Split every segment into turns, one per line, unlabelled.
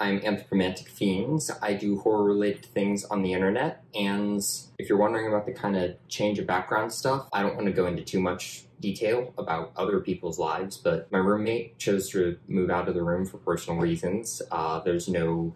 I'm Anthropomantic Fiend. I do horror-related things on the internet, and if you're wondering about the kind of change of background stuff, I don't want to go into too much detail about other people's lives, but my roommate chose to move out of the room for personal reasons. There's no,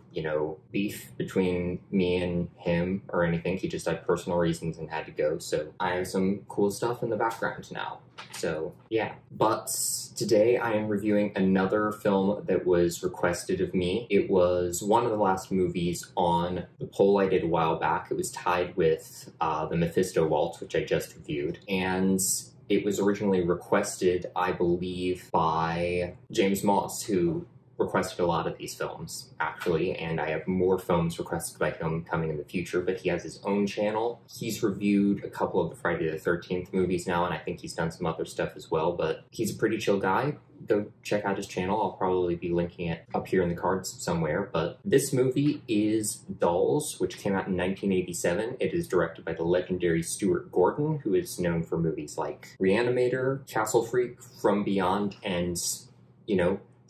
beef between me and him or anything. He just had personal reasons and had to go, so I have some cool stuff in the background now. So, yeah. But today I am reviewing another film that was requested of me. It was one of the last movies on the poll I did a while back. It was tied with the Mephisto Waltz, which I just reviewed, and it was originally requested, I believe, by James Moss, who requested a lot of these films, actually, and I have more films requested by him coming in the future, but he has his own channel. He's reviewed a couple of the Friday the 13th movies now, and I think he's done some other stuff as well, but he's a pretty chill guy. Go check out his channel. I'll probably be linking it up here in the cards somewhere, but this movie is Dolls, which came out in 1987. It is directed by the legendary Stuart Gordon, who is known for movies like Re-Animator, Castle Freak, From Beyond, and,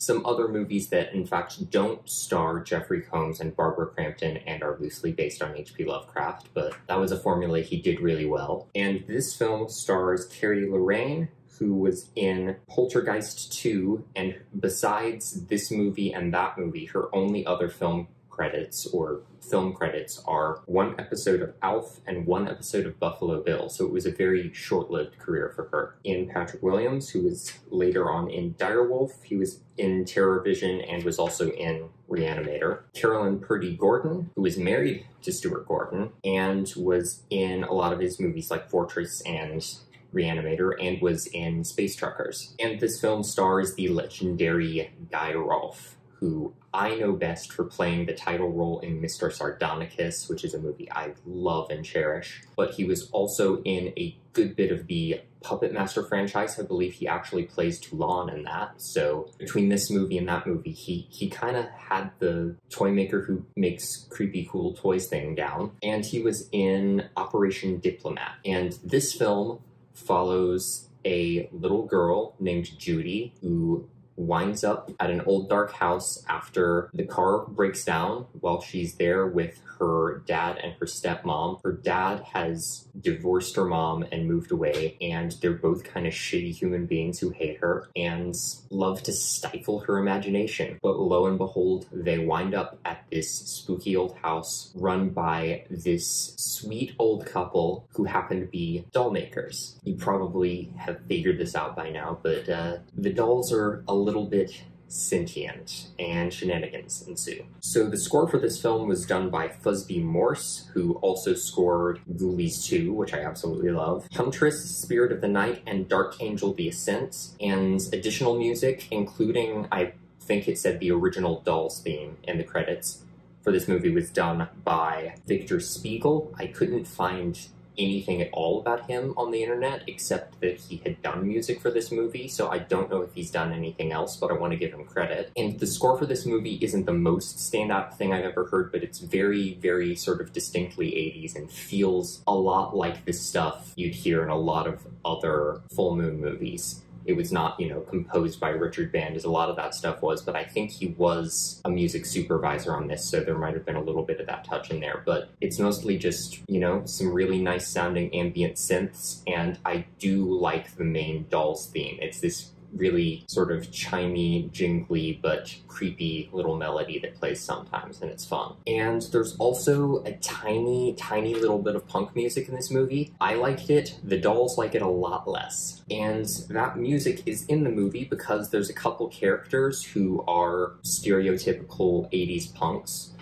some other movies that, in fact, don't star Jeffrey Combs and Barbara Crampton and are loosely based on H.P. Lovecraft, but that was a formula he did really well. And this film stars Carrie Lorraine, who was in Poltergeist 2, and besides this movie and that movie, her only other film credits are one episode of Alf and one episode of Buffalo Bill, so it was a very short-lived career for her. In Patrick Williams, who was later on in Direwolf, he was in Terror Vision and was also in Re-Animator. Carolyn Purdy Gordon, who was married to Stuart Gordon and was in a lot of his movies like Fortress and Re-Animator, and was in Space Truckers. And this film stars the legendary Guy Rolfe, who I know best for playing the title role in Mr. Sardonicus, which is a movie I love and cherish. But he was also in a good bit of the Puppet Master franchise. I believe he actually plays Toulon in that. So between this movie and that movie, he kind of had the toy maker who makes creepy cool toys thing down. And he was in Operation Diplomat. And this film follows a little girl named Judy who winds up at an old dark house after the car breaks down while she's there with her dad and her stepmom. Her dad has divorced her mom and moved away, and they're both kind of shitty human beings who hate her and love to stifle her imagination. But lo and behold, they wind up at this spooky old house run by this sweet old couple who happen to be doll makers. You probably have figured this out by now, but the dolls are a little bit sentient, and shenanigans ensue. So the score for this film was done by Fusby Morse, who also scored Ghoulies 2, which I absolutely love, Huntress, Spirit of the Night, and Dark Angel the Ascent, and additional music, including, I think it said the original Dolls theme in the credits for this movie, was done by Victor Spiegel. I couldn't find anything at all about him on the internet except that he had done music for this movie, so I don't know if he's done anything else, but I want to give him credit. And the score for this movie isn't the most standout thing I've ever heard, but it's very, very sort of distinctly 80s and feels a lot like the stuff you'd hear in a lot of other full moon movies. It was not, composed by Richard Band, as a lot of that stuff was, but I think he was a music supervisor on this, so there might have been a little bit of that touch in there. But it's mostly just, some really nice sounding ambient synths, and I do like the main Dolls theme. It's this really sort of chimey, jingly, but creepy little melody that plays sometimes, and it's fun. And there's also a tiny, tiny little bit of punk music in this movie. I liked it, the dolls like it a lot less. And that music is in the movie because there's a couple characters who are stereotypical 80s punks.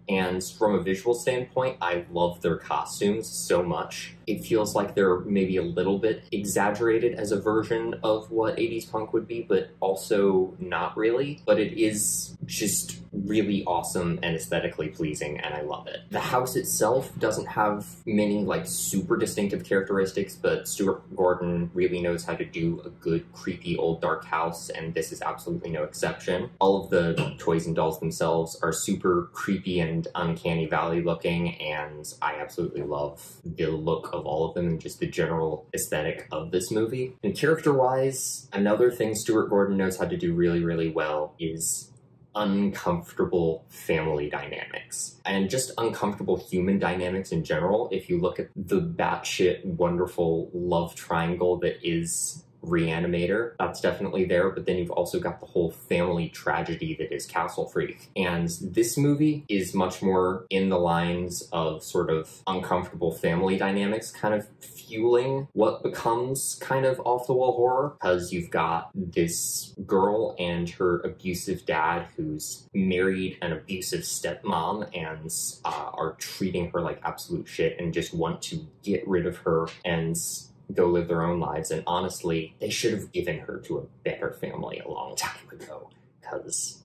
And from a visual standpoint, I love their costumes so much. It feels like they're maybe a little bit exaggerated as a version of what 80s punk would be, but also not really. But it is just really awesome and aesthetically pleasing, and I love it. The house itself doesn't have many, super distinctive characteristics, but Stuart Gordon really knows how to do a good, creepy, old, dark house, and this is absolutely no exception. All of the toys and dolls themselves are super creepy and uncanny valley looking, and I absolutely love the look of all of them and just the general aesthetic of this movie. And character-wise, another thing Stuart Gordon knows how to do really, really well is uncomfortable family dynamics and just uncomfortable human dynamics in general. If you look at the batshit wonderful love triangle that is Re-Animator, that's definitely there, but then you've also got the whole family tragedy that is Castle Freak. And this movie is much more in the lines of sort of uncomfortable family dynamics, kind of fueling what becomes kind of off-the-wall horror, because you've got this girl and her abusive dad who's married an abusive stepmom and are treating her like absolute shit and just want to get rid of her and go live their own lives. And honestly, they should have given her to a better family a long time ago, because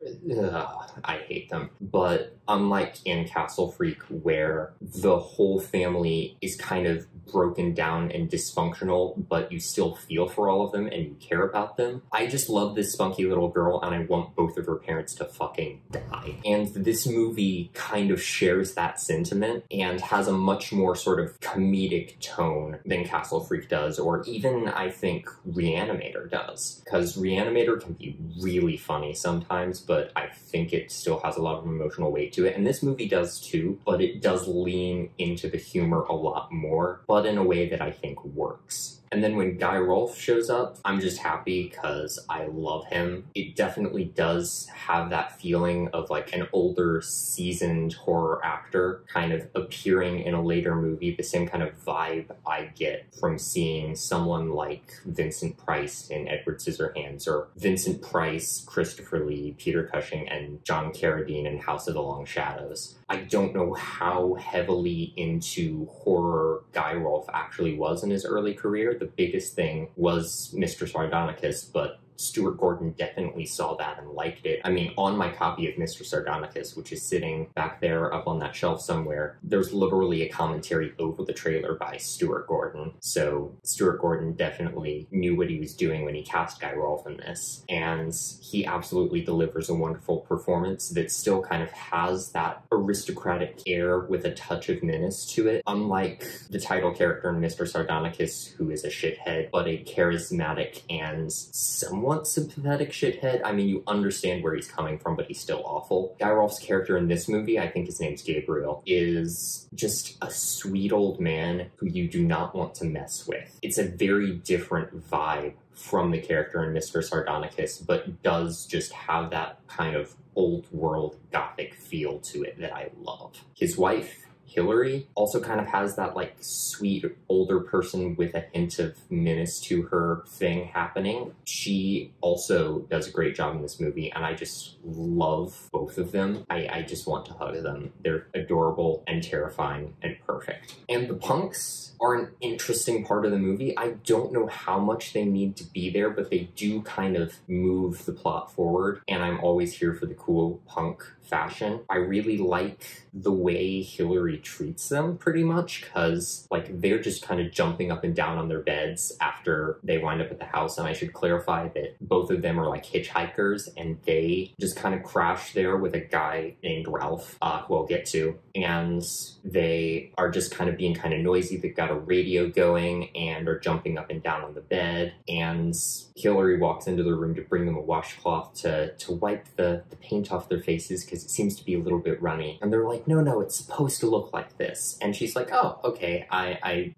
I hate them. But unlike in Castle Freak, where the whole family is kind of broken down and dysfunctional, but you still feel for all of them and you care about them, I just love this spunky little girl and I want both of her parents to fucking die. And this movie kind of shares that sentiment and has a much more sort of comedic tone than Castle Freak does, or even I think Re-Animator does. Because Re-Animator can be really funny sometimes, but I think it still has a lot of emotional weight to it. And this movie does too, but it does lean into the humor a lot more, but in a way that I think works. And then when Guy Rolfe shows up, I'm just happy because I love him. It definitely does have that feeling of like an older, seasoned horror actor kind of appearing in a later movie, the same kind of vibe I get from seeing someone like Vincent Price in Edward Scissorhands, or Vincent Price, Christopher Lee, Peter Cushing, and John Carradine in House of the Long Shadows. I don't know how heavily into horror Guy Rolfe actually was in his early career. The biggest thing was Mr. Sardonicus, but Stuart Gordon definitely saw that and liked it. I mean, on my copy of Mr. Sardonicus, which is sitting back there up on that shelf somewhere, there's literally a commentary over the trailer by Stuart Gordon. So Stuart Gordon definitely knew what he was doing when he cast Guy Rolfe in this. And he absolutely delivers a wonderful performance that still kind of has that aristocratic air with a touch of menace to it. Unlike the title character in Mr. Sardonicus, who is a shithead, but a charismatic and somewhat sympathetic shithead. I mean, you understand where he's coming from, but he's still awful. Guy Rolfe's character in this movie, I think his name's Gabriel, is just a sweet old man who you do not want to mess with. It's a very different vibe from the character in Mr. Sardonicus, but does just have that kind of old world gothic feel to it that I love. His wife, Hillary, also kind of has that like sweet older person with a hint of menace to her thing happening. She also does a great job in this movie, and I just love both of them. I just want to hug them. They're adorable and terrifying and perfect. And the punks are an interesting part of the movie. I don't know how much they need to be there, but they do kind of move the plot forward, and I'm always here for the cool punk fashion. I really like the way Hillary treats them, pretty much, because like they're just kind of jumping up and down on their beds after they wind up at the house. And I should clarify that both of them are like hitchhikers, and they just kind of crash there with a guy named Ralph, who I'll get to, and they are just kind of being kind of noisy. They've got a radio going and are jumping up and down on the bed, and Hillary walks into the room to bring them a washcloth to wipe the paint off their faces because it seems to be a little bit runny. And they're like, no, it's supposed to look like this. And she's like, oh, okay,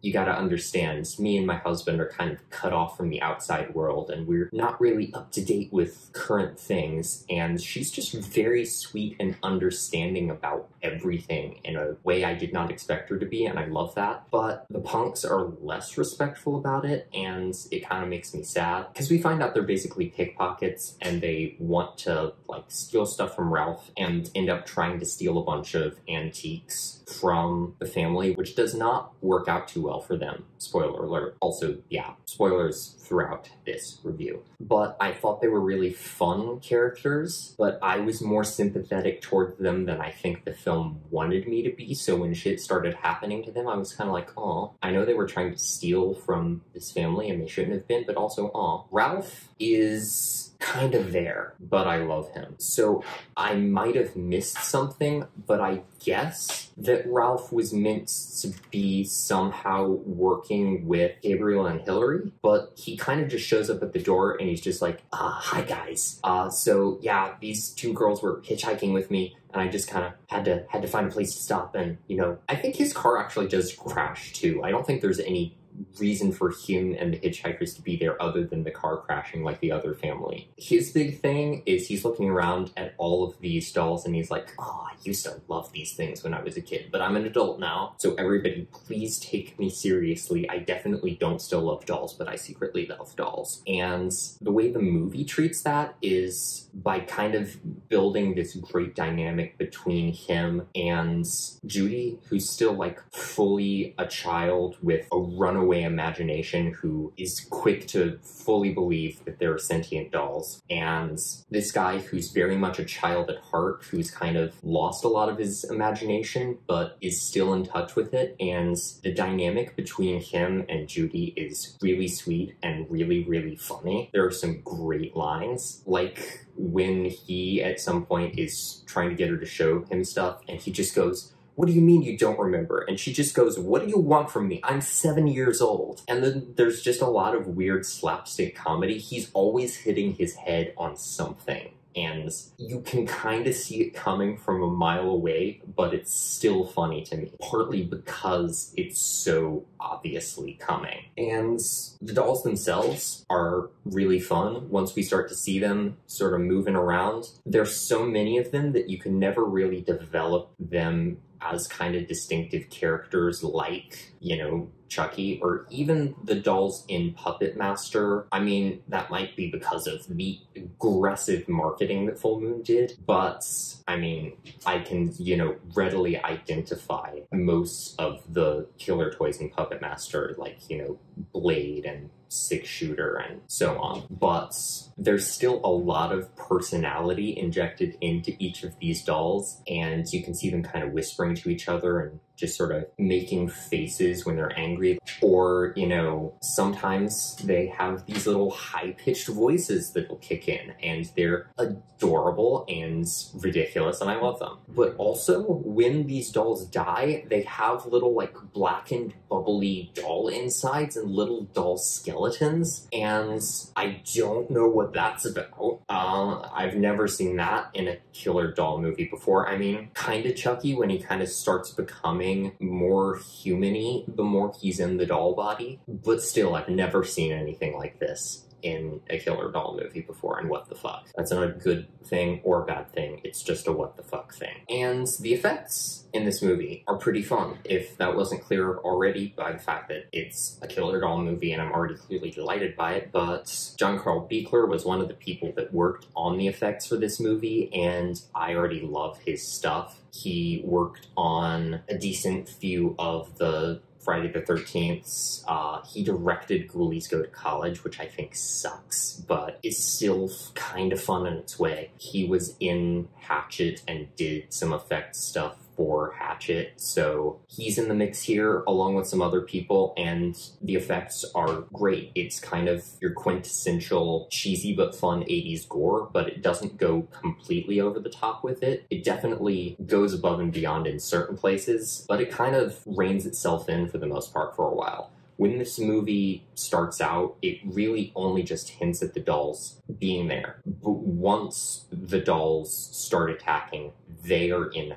you gotta understand, me and my husband are kind of cut off from the outside world, and we're not really up to date with current things. And she's just very sweet and understanding about everything in a way I did not expect her to be, and I love that. But the punks are less respectful about it, and it kind of makes me sad, because we find out they're basically pickpockets, and they want to like steal stuff from Ralph and end up trying to steal a bunch of antiques from the family, which does not work out too well for them. Spoiler alert. Also, yeah, spoilers throughout this review. But I thought they were really fun characters, but I was more sympathetic toward them than I think the film wanted me to be. So when shit started happening to them, I was kind of like, oh, I know they were trying to steal from this family and they shouldn't have been, but also, oh. Ralph is kind of there, but I love him. So I might have missed something, but I guess that Ralph was meant to be somehow working with Gabriel and Hillary, but he kind of just shows up at the door and he's just like, hi guys. So yeah, these two girls were hitchhiking with me, and I just kind of had to find a place to stop. And, you know, I think his car actually does crash too. I don't think there's any reason for him and the hitchhikers to be there other than the car crashing like the other family. His big thing is he's looking around at all of these dolls and he's like, oh, I used to love these things when I was a kid, but I'm an adult now, so everybody please take me seriously. I definitely don't still love dolls, but I secretly love dolls. And the way the movie treats that is by kind of building this great dynamic between him and Judy, who's still like fully a child with a runaway imagination, who is quick to fully believe that there are sentient dolls, and this guy who's very much a child at heart, who's kind of lost a lot of his imagination but is still in touch with it. And the dynamic between him and Judy is really sweet and really, really funny. There are some great lines, like when he at some point is trying to get her to show him stuff and he just goes, what do you mean you don't remember? And she just goes, what do you want from me? I'm 7 years old. And then there's just a lot of weird slapstick comedy. He's always hitting his head on something, and you can kind of see it coming from a mile away, but it's still funny to me, partly because it's so obviously coming. And the dolls themselves are really fun once we start to see them sort of moving around. There's so many of them that you can never really develop them as kind of distinctive characters like, you know, Chucky, or even the dolls in Puppet Master. I mean, that might be because of the aggressive marketing that Full Moon did, but I mean, I can, you know, readily identify most of the killer toys in Puppet Master, like, you know, Blade and Six Shooter and so on. But there's still a lot of personality injected into each of these dolls, and you can see them kind of whispering to each other and just sort of making faces when they're angry. Or, you know, sometimes they have these little high-pitched voices that will kick in, and they're adorable and ridiculous, and I love them. But also, when these dolls die, they have little, like, blackened, bubbly doll insides and little doll skeletons, and I don't know what that's about. I've never seen that in a killer doll movie before. I mean, kinda Chucky when he kind of starts becoming more human-y the more he's in the doll body, but still, I've never seen anything like this in a killer doll movie before, and what the fuck. That's not a good thing or a bad thing, it's just a what the fuck thing. And the effects in this movie are pretty fun, if that wasn't clear already by the fact that it's a killer doll movie and I'm already clearly delighted by it. But John Carl Buechler was one of the people that worked on the effects for this movie, and I already love his stuff. He worked on a decent few of the Friday the 13th. He directed Ghoulies Go to College, which I think sucks, but is still kind of fun in its way. He was in Hatchet and did some effects stuff for Hatchet, so he's in the mix here along with some other people, and the effects are great. It's kind of your quintessential cheesy but fun 80s gore, but it doesn't go completely over the top with it. It definitely goes above and beyond in certain places, but it kind of reins itself in for the most part for a while. When this movie starts out, it really only just hints at the dolls being there. But once the dolls start attacking, they are in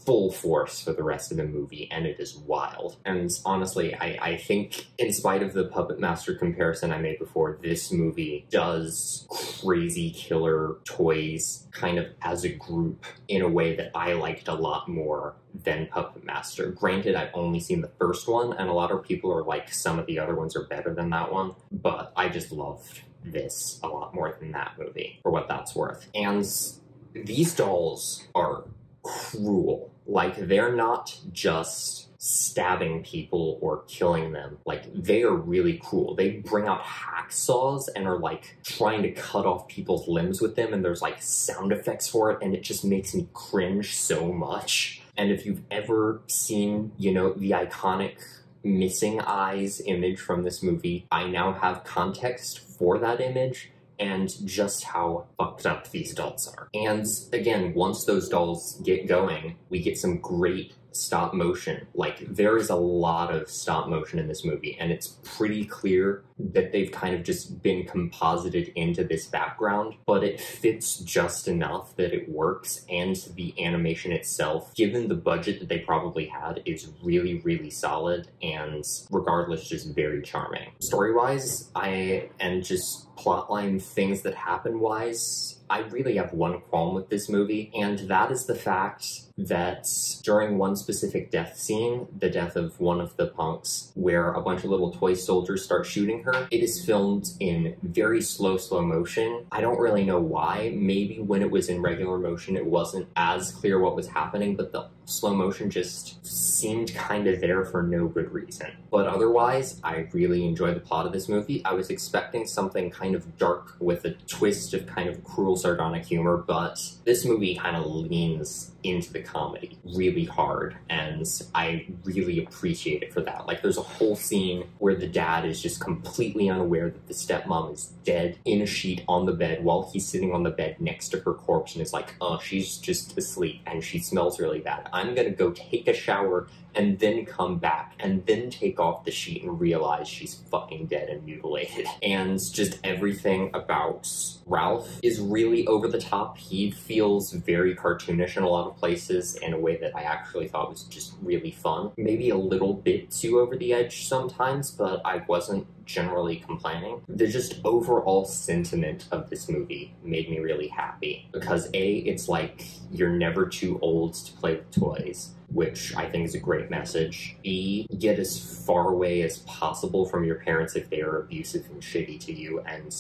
full force for the rest of the movie, and it is wild. And honestly, I think, in spite of the Puppet Master comparison I made before, this movie does crazy killer toys kind of as a group in a way that I liked a lot more than Puppet Master. Granted, I've only seen the first one, and a lot of people are like, some of the other ones are better than that one, but I just loved this a lot more than that movie, for what that's worth. And these dolls are cruel. Like, they're not just stabbing people or killing them. Like, they are really cruel. They bring out hacksaws and are like trying to cut off people's limbs with them, and there's like sound effects for it, and it just makes me cringe so much. And if you've ever seen, you know, the iconic missing eyes image from this movie, I now have context for that image, and just how fucked up these dolls are. And again, once those dolls get going, we get some great stop motion. Like, there is a lot of stop motion in this movie, and it's pretty clear that they've kind of just been composited into this background, but it fits just enough that it works, and the animation itself, given the budget that they probably had, is really, really solid, and regardless, just very charming. Story-wise, and just plotline things that happen-wise, I really have one qualm with this movie, and that is the fact that during one specific death scene, the death of one of the punks, where a bunch of little toy soldiers start shooting her, it is filmed in very slow motion. I don't really know why. Maybe when it was in regular motion, it wasn't as clear what was happening, but the slow motion just seemed kind of there for no good reason. But otherwise, I really enjoyed the plot of this movie. I was expecting something kind of dark with a twist of kind of cruel, sardonic humor, but this movie kind of leans into the comedy really hard, and I really appreciate it for that. Like, there's a whole scene where the dad is just completely unaware that the stepmom is dead in a sheet on the bed while he's sitting on the bed next to her corpse, and is like, oh, she's just asleep and she smells really bad. I'm gonna go take a shower and then come back and then take off the sheet and realize she's fucking dead and mutilated. And just everything about Ralph is really over the top. He feels very cartoonish in a lot of places in a way that I actually thought was just really fun. Maybe a little bit too over the edge sometimes, but I wasn't generally complaining. The just overall sentiment of this movie made me really happy, because A, it's like you're never too old to play with toys, which I think is a great message. B, get as far away as possible from your parents if they are abusive and shitty to you, and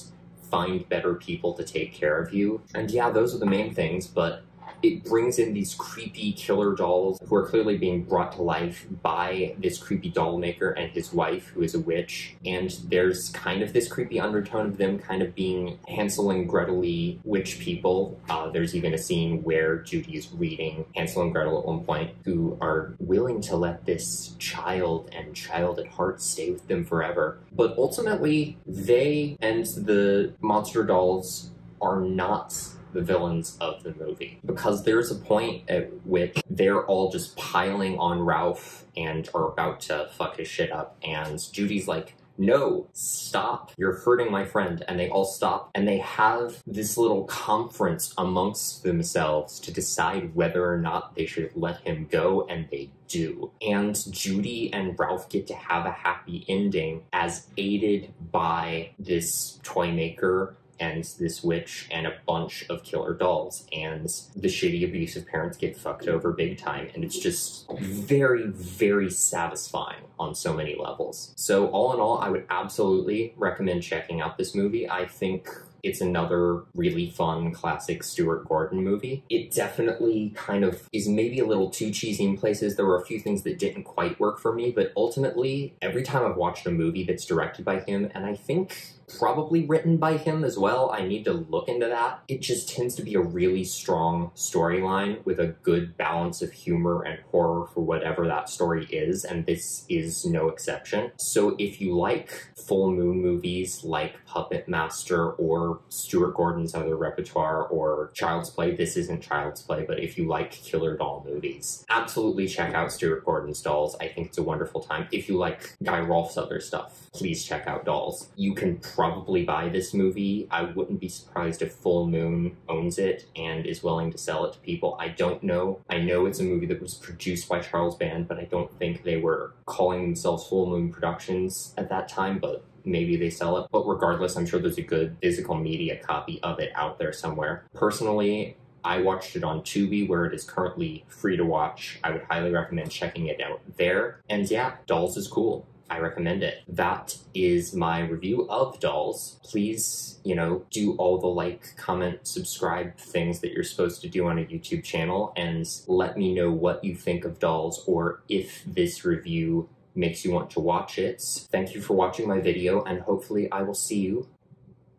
find better people to take care of you. And yeah, those are the main things, but it brings in these creepy killer dolls who are clearly being brought to life by this creepy doll maker and his wife, who is a witch. And there's kind of this creepy undertone of them kind of being Hansel and Gretel-y witch people. There's even a scene where Judy is reading Hansel and Gretel at one point, who are willing to let this child and child at heart stay with them forever. But ultimately, they and the monster dolls are not the villains of the movie, because there's a point at which they're all just piling on Ralph and are about to fuck his shit up, and Judy's like, no, stop, you're hurting my friend. And they all stop, and they have this little conference amongst themselves to decide whether or not they should let him go, and they do. And Judy and Ralph get to have a happy ending, as aided by this toy maker and this witch and a bunch of killer dolls, and the shitty abusive parents get fucked over big time, and it's just very, very satisfying on so many levels. So all in all, I would absolutely recommend checking out this movie. I think it's another really fun classic Stuart Gordon movie. It definitely kind of is maybe a little too cheesy in places. There were a few things that didn't quite work for me, but ultimately, every time I've watched a movie that's directed by him, and I think probably written by him as well, I need to look into that, it just tends to be a really strong storyline with a good balance of humor and horror for whatever that story is, and this is no exception. So if you like full moon movies like Puppet Master or Stuart Gordon's other repertoire or Child's Play, this isn't Child's Play, but if you like killer doll movies, absolutely check out Stuart Gordon's Dolls. I think it's a wonderful time. If you like Guy Rolfe's other stuff, please check out Dolls. You can probably buy this movie. I wouldn't be surprised if Full Moon owns it and is willing to sell it to people. I don't know. I know it's a movie that was produced by Charles Band, but I don't think they were calling themselves Full Moon Productions at that time, but maybe they sell it. But regardless, I'm sure there's a good physical media copy of it out there somewhere. Personally, I watched it on Tubi, where it is currently free to watch. I would highly recommend checking it out there. And yeah, Dolls is cool. I recommend it. That is my review of Dolls. Please, do all the like, comment, subscribe things that you're supposed to do on a YouTube channel, and let me know what you think of Dolls, or if this review makes you want to watch it. Thank you for watching my video, and hopefully I will see you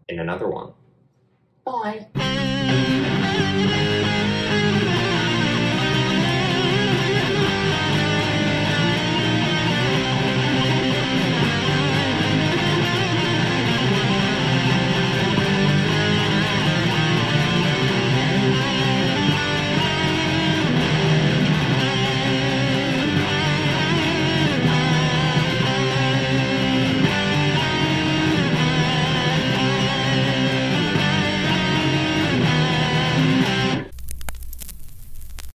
in another one. Bye!